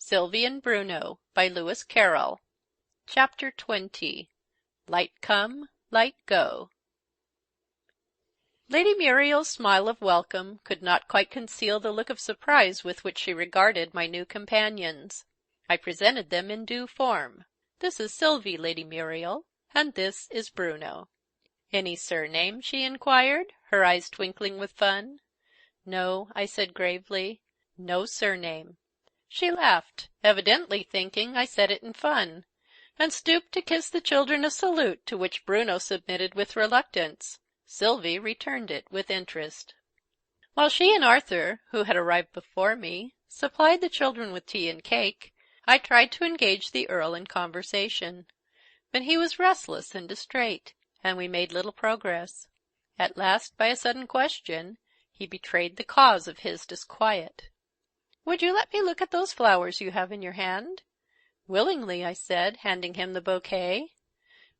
Sylvie and Bruno by Lewis Carroll. Chapter 20. Light Come, Light Go. Lady Muriel's smile of welcome could not quite conceal the look of surprise with which she regarded my new companions. I presented them in due form. "This is Sylvie, Lady Muriel, and this is Bruno." "Any surname?" she inquired, her eyes twinkling with fun. "No," I said gravely, "no surname." She laughed, evidently thinking I said it in fun, and stooped to kiss the children a salute to which Bruno submitted with reluctance. Sylvie returned it with interest. While she and Arthur, who had arrived before me, supplied the children with tea and cake, I tried to engage the Earl in conversation. But he was restless and distrait, and we made little progress. At last, by a sudden question, he betrayed the cause of his disquiet. "Would you let me look at those flowers you have in your hand?" "Willingly," I said, handing him the bouquet.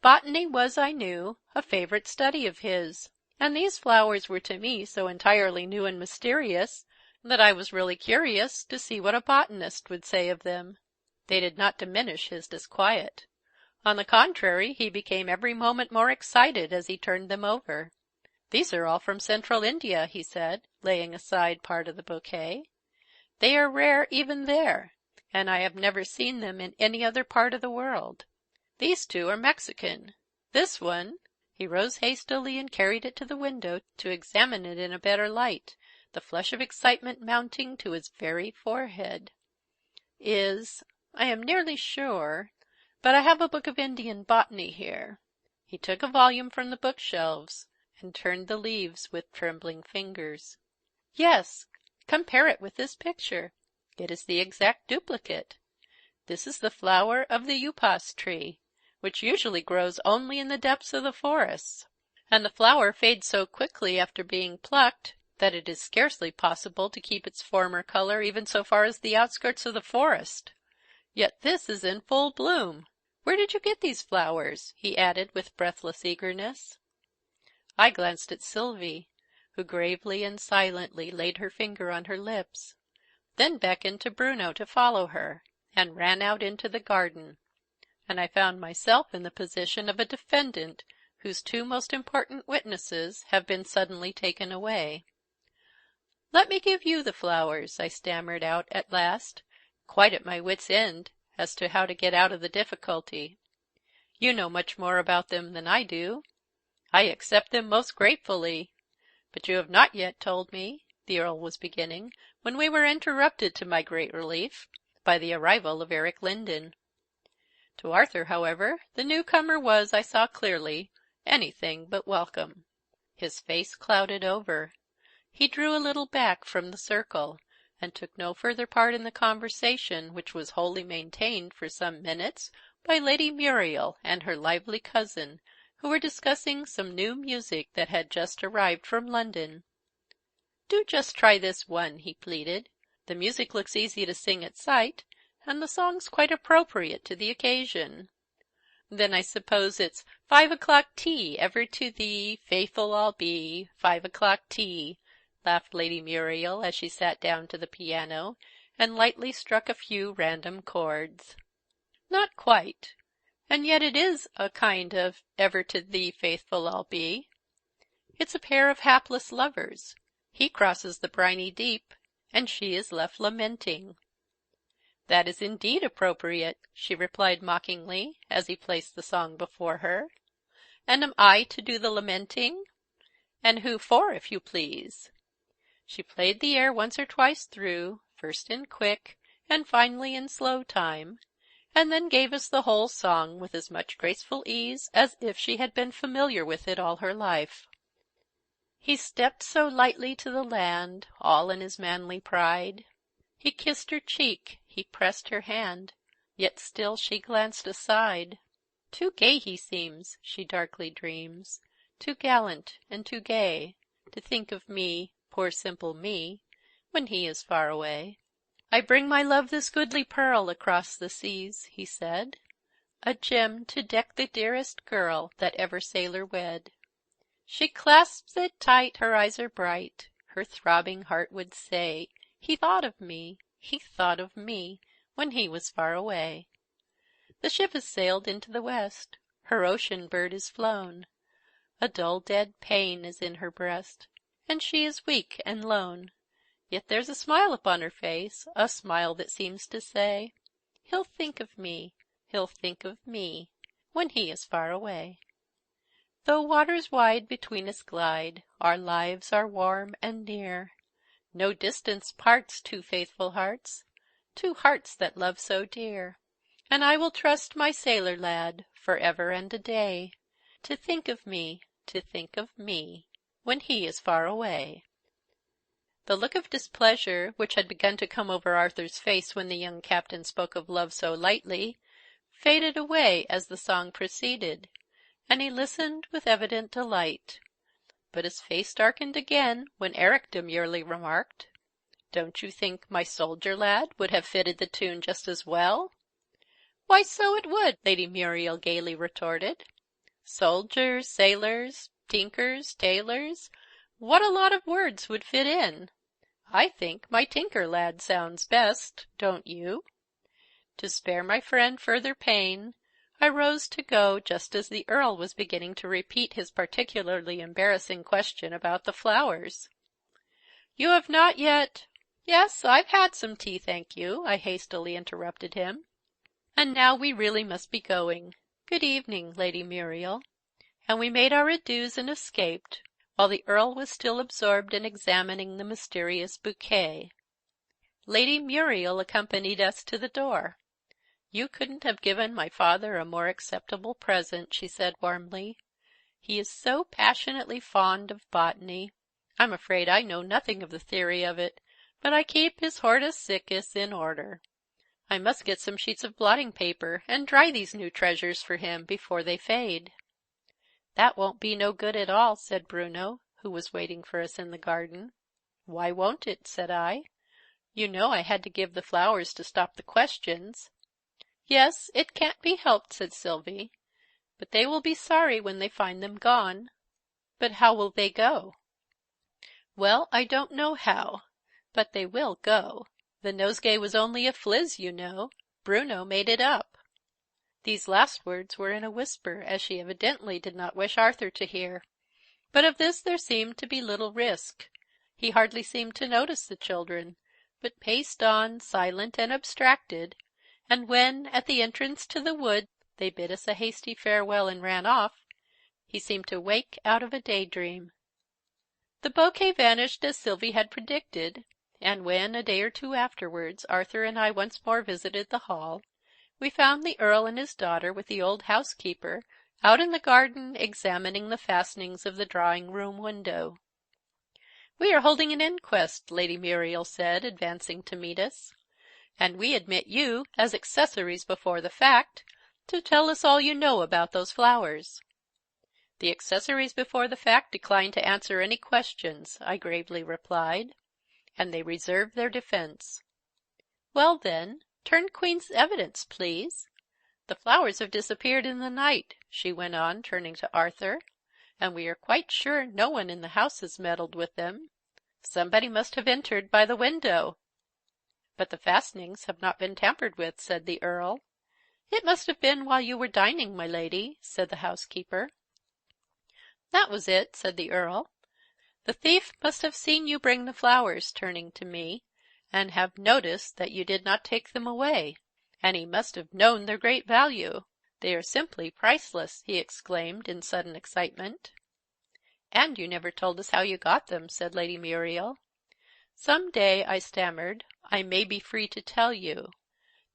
Botany was, I knew, a favourite study of his, and these flowers were to me so entirely new and mysterious that I was really curious to see what a botanist would say of them. They did not diminish his disquiet. On the contrary, he became every moment more excited as he turned them over. "These are all from Central India," he said, laying aside part of the bouquet. "They are rare even there, and I have never seen them in any other part of the world. These two are Mexican. This one—" He rose hastily and carried it to the window to examine it in a better light, the flush of excitement mounting to his very forehead. "I am nearly sure, but I have a book of Indian botany here." He took a volume from the bookshelves and turned the leaves with trembling fingers. "Yes. Compare it with this picture. It is the exact duplicate. This is the flower of the upas tree, which usually grows only in the depths of the forests, and the flower fades so quickly after being plucked that it is scarcely possible to keep its former color even so far as the outskirts of the forest. Yet this is in full bloom. Where did you get these flowers?" he added with breathless eagerness. I glanced at Sylvie, who gravely and silently laid her finger on her lips, then beckoned to Bruno to follow her, and ran out into the garden, and I found myself in the position of a defendant whose two most important witnesses have been suddenly taken away. "Let me give you the flowers," I stammered out at last, quite at my wit's end as to how to get out of the difficulty. "You know much more about them than I do." "I accept them most gratefully. But you have not yet told me," the Earl was beginning, when we were interrupted, to my great relief, by the arrival of Eric Lindon. To Arthur, however, the newcomer was, I saw clearly, anything but welcome. His face clouded over. He drew a little back from the circle, and took no further part in the conversation, which was wholly maintained for some minutes by Lady Muriel and her lively cousin, who were discussing some new music that had just arrived from London. "Do just try this one," he pleaded. "The music looks easy to sing at sight, and the song's quite appropriate to the occasion." "Then I suppose it's 5 o'clock tea, ever to thee, faithful I'll be, 5 o'clock tea," laughed Lady Muriel as she sat down to the piano and lightly struck a few random chords. "Not quite. And yet it is a kind of 'ever to thee faithful I'll be.' It's a pair of hapless lovers. He crosses the briny deep, and she is left lamenting." "That is indeed appropriate," she replied mockingly, as he placed the song before her. "And am I to do the lamenting? And who for, if you please?" She played the air once or twice through, first in quick, and finally in slow time, and then gave us the whole song with as much graceful ease as if she had been familiar with it all her life. "He stepped so lightly to the land, all in his manly pride. He kissed her cheek, he pressed her hand, yet still she glanced aside. Too gay he seems, she darkly dreams, too gallant and too gay, to think of me, poor simple me, when he is far away. I bring my love this goodly pearl across the seas," he said, "a gem to deck the dearest girl that ever sailor wed. She clasps it tight, her eyes are bright, her throbbing heart would say, he thought of me, when he was far away. The ship has sailed into the west, her ocean bird is flown, a dull dead pain is in her breast, and she is weak and lone. Yet there's a smile upon her face, a smile that seems to say, "He'll think of me, he'll think of me, when he is far away." Though waters wide between us glide, our lives are warm and near. No distance parts two faithful hearts, two hearts that love so dear. And I will trust my sailor lad, for ever and a day, to think of me, to think of me, when he is far away. The look of displeasure which had begun to come over Arthur's face when the young captain spoke of love so lightly, faded away as the song proceeded, and he listened with evident delight. But his face darkened again when Eric demurely remarked, "Don't you think my soldier lad would have fitted the tune just as well?" "Why, so it would," Lady Muriel gaily retorted. "Soldiers, sailors, tinkers, tailors, what a lot of words would fit in! I think my tinker lad sounds best, don't you?" To spare my friend further pain, I rose to go just as the Earl was beginning to repeat his particularly embarrassing question about the flowers. "You have not yet—" "Yes, I've had some tea, thank you," I hastily interrupted him. "And now we really must be going. Good evening, Lady Muriel." And we made our adieus and escaped, while the Earl was still absorbed in examining the mysterious bouquet. Lady Muriel accompanied us to the door. "You couldn't have given my father a more acceptable present," she said warmly. "He is so passionately fond of botany. I'm afraid I know nothing of the theory of it, but I keep his Hortus Siccus in order. I must get some sheets of blotting paper and dry these new treasures for him before they fade." "That won't be no good at all," said Bruno, who was waiting for us in the garden. "Why won't it?" said I. "You know I had to give the flowers to stop the questions." "Yes, it can't be helped," said Sylvie, "but they will be sorry when they find them gone." "But how will they go?" "Well, I don't know how, but they will go. The nosegay was only a fliz, you know. Bruno made it up." These last words were in a whisper, as she evidently did not wish Arthur to hear. But of this there seemed to be little risk. He hardly seemed to notice the children, but paced on, silent and abstracted, and when, at the entrance to the wood, they bid us a hasty farewell and ran off, he seemed to wake out of a daydream. The bouquet vanished as Sylvie had predicted, and when, a day or two afterwards, Arthur and I once more visited the Hall, we found the Earl and his daughter with the old housekeeper out in the garden examining the fastenings of the drawing-room window. "We are holding an inquest," Lady Muriel said, advancing to meet us, "and we admit you, as accessories before the fact, to tell us all you know about those flowers." "The accessories before the fact decline to answer any questions," I gravely replied, "and they reserve their defense." "Well, then, turn Queen's evidence, please. The flowers have disappeared in the night," she went on, turning to Arthur, "and we are quite sure no one in the house has meddled with them. Somebody must have entered by the window." "But the fastenings have not been tampered with," said the Earl. "It must have been while you were dining, my lady," said the housekeeper. "That was it," said the Earl. "The thief must have seen you bring the flowers," turning to me, "and have noticed that you did not take them away. And he must have known their great value. They are simply priceless," he exclaimed in sudden excitement. "And you never told us how you got them," said Lady Muriel. "Some day," I stammered, "I may be free to tell you.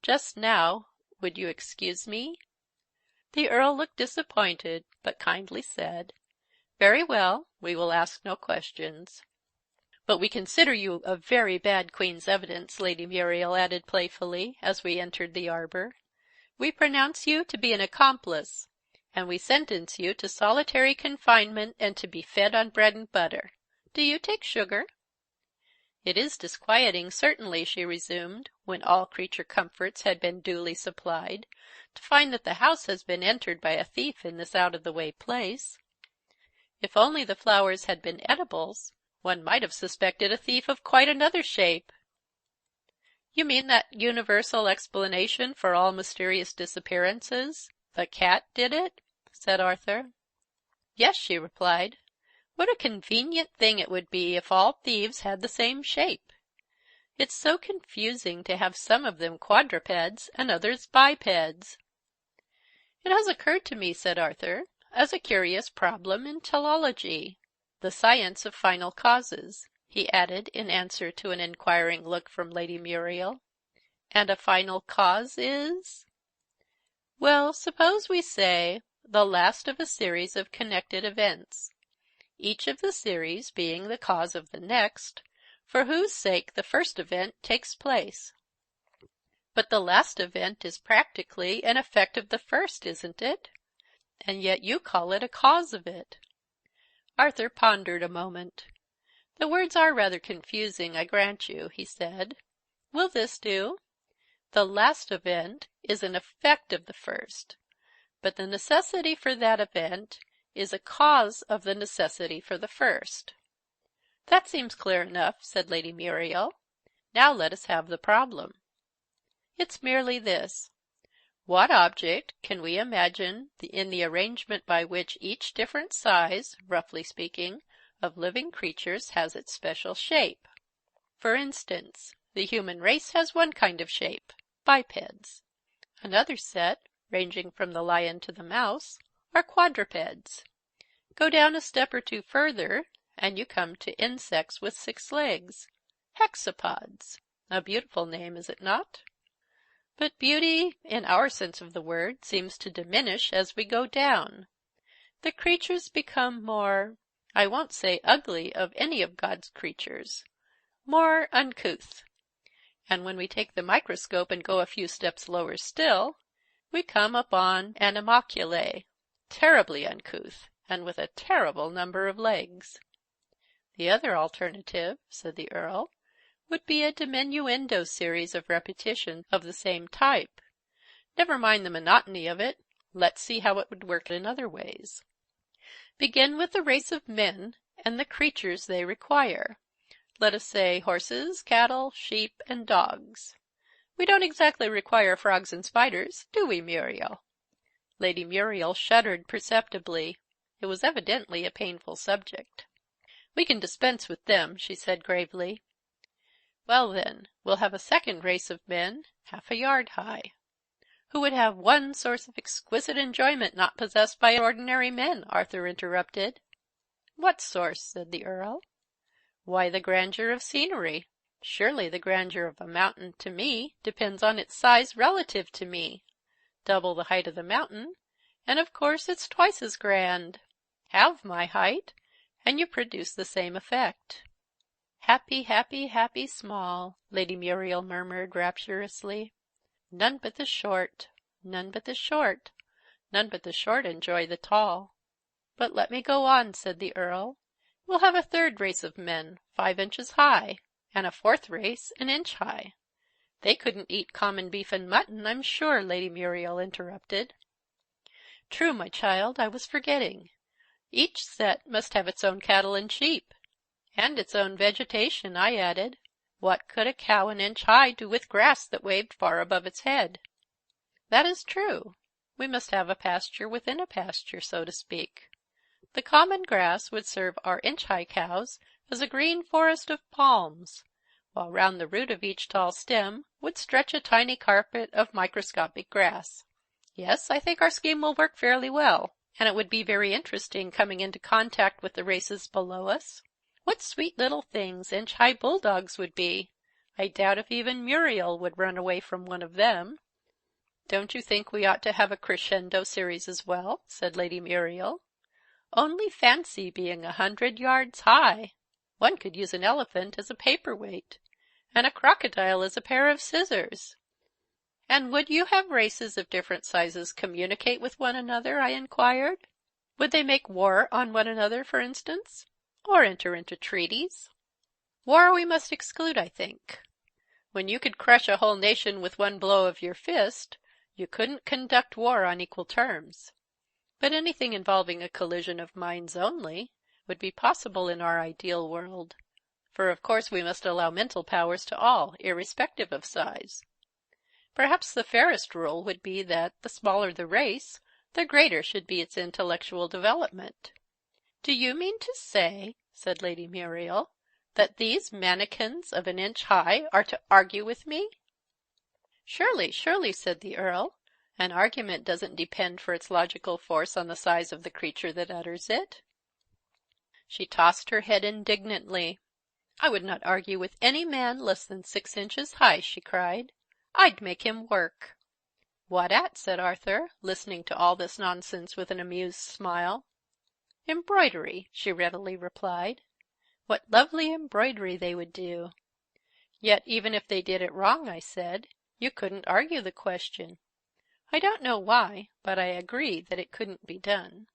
Just now, would you excuse me?" The Earl looked disappointed, but kindly said, "Very well, we will ask no questions." "But we consider you a very bad Queen's evidence," Lady Muriel added playfully, as we entered the arbour. "We pronounce you to be an accomplice, and we sentence you to solitary confinement and to be fed on bread and butter. Do you take sugar?" "It is disquieting, certainly," she resumed, when all creature comforts had been duly supplied, "to find that the house has been entered by a thief in this out-of-the-way place. If only the flowers had been edibles, one might have suspected a thief of quite another shape." You mean that universal explanation for all mysterious disappearances? The cat did it?" said Arthur. "Yes," she replied. "What a convenient thing it would be if all thieves had the same shape! It's so confusing to have some of them quadrupeds and others bipeds." "It has occurred to me," said Arthur, "as a curious problem in teleology. The science of final causes," he added in answer to an inquiring look from Lady Muriel. "And a final cause is—" "Well, suppose we say, the last of a series of connected events, each of the series being the cause of the next, for whose sake the first event takes place." "But the last event is practically an effect of the first, isn't it? And yet you call it a cause of it." Arthur pondered a moment. "The words are rather confusing, I grant you," he said. "Will this do? The last event is an effect of the first, but the necessity for that event is a cause of the necessity for the first." "That seems clear enough," said Lady Muriel. "Now let us have the problem." "It's merely this. What object can we imagine in the arrangement by which each different size, roughly speaking, of living creatures has its special shape? For instance, the human race has one kind of shape, bipeds. Another set, ranging from the lion to the mouse, are quadrupeds. Go down a step or two further, and you come to insects with 6 legs, hexapods. A beautiful name, is it not? But beauty, in our sense of the word, seems to diminish as we go down. The creatures become more, I won't say ugly of any of God's creatures, more uncouth. And when we take the microscope and go a few steps lower still, we come upon animalculae, terribly uncouth, and with a terrible number of legs." "The other alternative," said the Earl, "would be a diminuendo series of repetitions of the same type. Never mind the monotony of it. Let's see how it would work in other ways. Begin with the race of men and the creatures they require. Let us say horses, cattle, sheep, and dogs. We don't exactly require frogs and spiders, do we, Muriel?" Lady Muriel shuddered perceptibly. It was evidently a painful subject. "We can dispense with them," she said gravely. "Well, then, we'll have a second race of men, half a yard high." "Who would have one source of exquisite enjoyment not possessed by ordinary men," Arthur interrupted. "What source?" said the Earl. "Why, the grandeur of scenery. Surely the grandeur of a mountain, to me, depends on its size relative to me. Double the height of the mountain, and of course it's twice as grand. Halve my height, and you produce the same effect." "Happy, happy, happy small," Lady Muriel murmured rapturously. "None but the short, none but the short, none but the short enjoy the tall." "But let me go on," said the Earl. "We'll have a third race of men, 5 inches high, and a fourth race an inch high." "They couldn't eat common beef and mutton, I'm sure," Lady Muriel interrupted. "True, my child, I was forgetting. Each set must have its own cattle and sheep." "And its own vegetation," I added. "What could a cow an inch high do with grass that waved far above its head?" "That is true. We must have a pasture within a pasture, so to speak. The common grass would serve our inch-high cows as a green forest of palms, while round the root of each tall stem would stretch a tiny carpet of microscopic grass. Yes, I think our scheme will work fairly well, and it would be very interesting coming into contact with the races below us. What sweet little things inch-high bulldogs would be! I doubt if even Muriel would run away from one of them." "Don't you think we ought to have a crescendo series as well?" said Lady Muriel. "Only fancy being 100 yards high! One could use an elephant as a paperweight, and a crocodile as a pair of scissors." "And would you have races of different sizes communicate with one another?" I inquired. "Would they make war on one another, for instance, or enter into treaties?" "War we must exclude, I think. When you could crush a whole nation with one blow of your fist, you couldn't conduct war on equal terms. But anything involving a collision of minds only would be possible in our ideal world. for of course we must allow mental powers to all, irrespective of size. Perhaps the fairest rule would be that the smaller the race, the greater should be its intellectual development." "Do you mean to say," said Lady Muriel, "that these mannikins of an inch high are to argue with me?" "Surely, surely," said the Earl. "An argument doesn't depend for its logical force on the size of the creature that utters it." She tossed her head indignantly. "I would not argue with any man less than 6 inches high," she cried. "I'd make him work." "What at?" said Arthur, listening to all this nonsense with an amused smile. "Embroidery," she readily replied. "What lovely embroidery they would do!" "Yet even if they did it wrong," I said, "you couldn't argue the question. I don't know why, but I agree that it couldn't be done."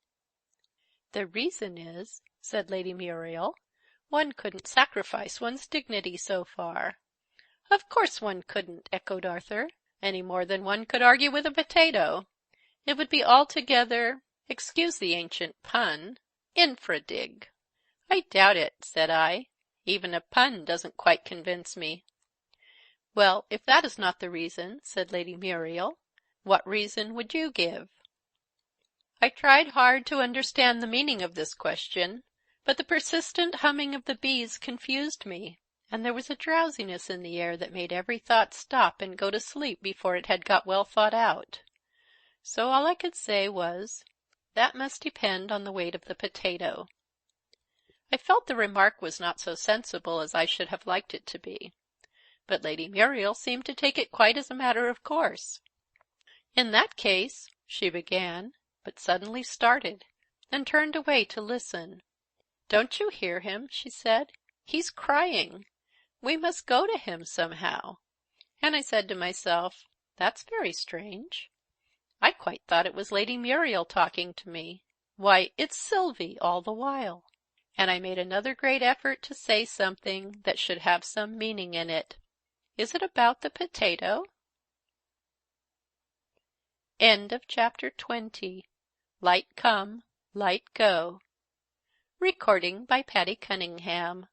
"The reason is," said Lady Muriel, "one couldn't sacrifice one's dignity so far." "Of course one couldn't," echoed Arthur, "any more than one could argue with a potato. It would be altogether—excuse the ancient pun—infra-dig." "I doubt it," said I. "Even a pun doesn't quite convince me." "Well, if that is not the reason," said Lady Muriel, "what reason would you give?" I tried hard to understand the meaning of this question, but the persistent humming of the bees confused me, and there was a drowsiness in the air that made every thought stop and go to sleep before it had got well thought out. So all I could say was, "That must depend on the weight of the potato." I felt the remark was not so sensible as I should have liked it to be, but Lady Muriel seemed to take it quite as a matter of course. "In that case," she began, but suddenly started, and turned away to listen. "Don't you hear him?" she said. "He's crying. We must go to him somehow." And I said to myself, "That's very strange. I quite thought it was Lady Muriel talking to me. Why, it's Sylvie all the while." And I made another great effort to say something that should have some meaning in it. "Is it about the potato?" End of Chapter 20. Light come, light go. Recording by Patty Cunningham.